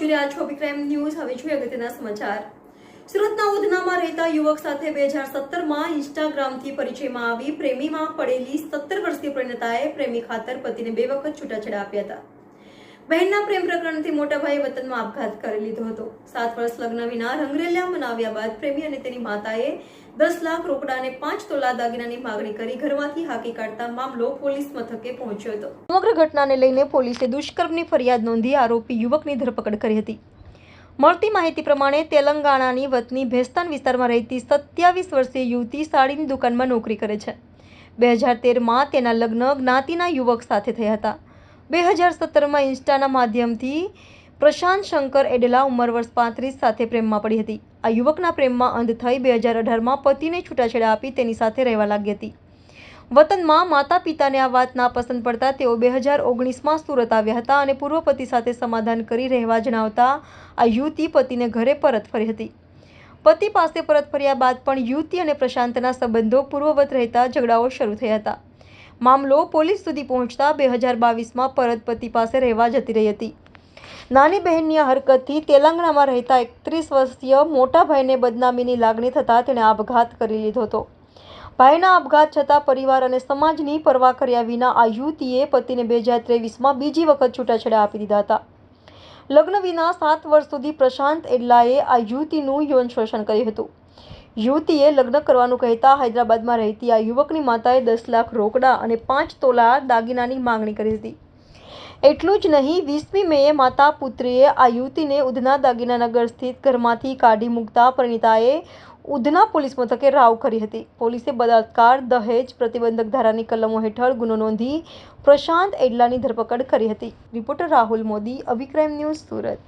જોઈ રહ્યા છો અભિક્રાઇમ ન્યૂઝ। હવે જોઈએ અગત્યના સમાચાર। સુરતના ઉધનામાં રહેતા યુવક સાથે 2017માં ઇન્સ્ટાગ્રામથી પરિચયમાં આવી પ્રેમીમાં પડેલી 17 વર્ષીય પરિણીતાએ પ્રેમી ખાતર પતિને 2 વખત છૂટાછેડા આપ્યા હતા। બહેનના પ્રેમ પ્રકરણથી મોટા ભાઈએ વતનમાં આપઘાત કરી લીધો હતો। 7 વર્ષ લગ્ન વિના રંગરેલિયા મનાવ્યા બાદ પ્રેમી અને તેની માતાએ 10 લાખ રોકડા અને 5 તોલા દાગીનાની માગણી કરી ઘરમાંથી હાંકી કાઢતા મામલો પોલીસ મથકે પહોંચ્યો હતો। સમગ્ર ઘટનાને લઈને પોલીસે દુષ્કર્મની ફરિયાદ નોંધી આરોપી યુવકની ધરપકડ કરી હતી। મળતી માહિતી પ્રમાણે તેલંગાણાની વતની ભેસ્તાન વિસ્તારમાં રહેતી 27 વર્ષીય યુવતી સાડીની દુકાનમાં નોકરી કરે છે। 2013માં તેના લગ્ન જ્ઞાતિના યુવક સાથે થયા હતા। 2017માં ઇન્સ્ટાના માધ્યમથી પ્રશાંત શંકર એડલા ઉંમર વર્ષ 35 સાથે પ્રેમમાં પડી હતી। આ યુવકના પ્રેમમાં અંધ થઈ 2018માં પતિને છૂટાછેડા આપી તેની સાથે રહેવા લાગી હતી। વતનમાં માતા પિતાને આ વાત નાપસંદ પડતા તેઓ 2019માં સુરત આવ્યા હતા અને પૂર્વ પતિ સાથે સમાધાન કરી રહેવા જણાવતા આ યુવતી પતિને ઘરે પરત ફરી હતી। પતિ પાસે પરત ફર્યા બાદ પણ યુવતી અને પ્રશાંતના સંબંધો પૂર્વવત રહેતા ઝઘડાઓ શરૂ થયા હતા। મામલો પોલીસ સુધી પહોંચતા 2022માં પરત પતિ પાસે રહેવા જતી રહી હતી। નાની બહેનની આ હરકતથી તેલંગાણામાં રહેતા 31 વર્ષીય મોટા ભાઈને બદનામીની લાગણી થતાં તેણે આપઘાત કરી લીધો હતો। ભાઈના આપઘાત છતાં પરિવાર અને સમાજની પરવા કર્યા વિના આ યુવતીએ પતિને 2023માં બીજી વખત છૂટાછેડા આપી દીધા હતા। લગ્ન વિના 7 વર્ષ સુધી પ્રશાંત એડલાએ આ યુવતીનું યૌન શોષણ કર્યું હતું। યુવતીએ લગ્ન કરવાનું કહેતા હૈદરાબાદમાં રહેતી આ યુવકની માતાએ 10 લાખ રોકડા અને 5 તોલા દાગીનાની માંગણી કરી હતી। એટલું જ નહીં, 20મી મેએ માતા પુત્રીએ આ યુવતીને ઉધના દાગીનાનગર સ્થિત ઘરમાંથી કાઢી મૂકતા પરિણીતાએ ઉધના પોલીસ મથકે રાવ કરી હતી। પોલીસે બળાત્કાર, દહેજ પ્રતિબંધક ધારાની કલમો હેઠળ ગુનો નોંધી પ્રશાંત એડલાની ધરપકડ કરી હતી। રિપોર્ટર રાહુલ મોદી, અભિક્રાઇમ ન્યૂઝ, સુરત।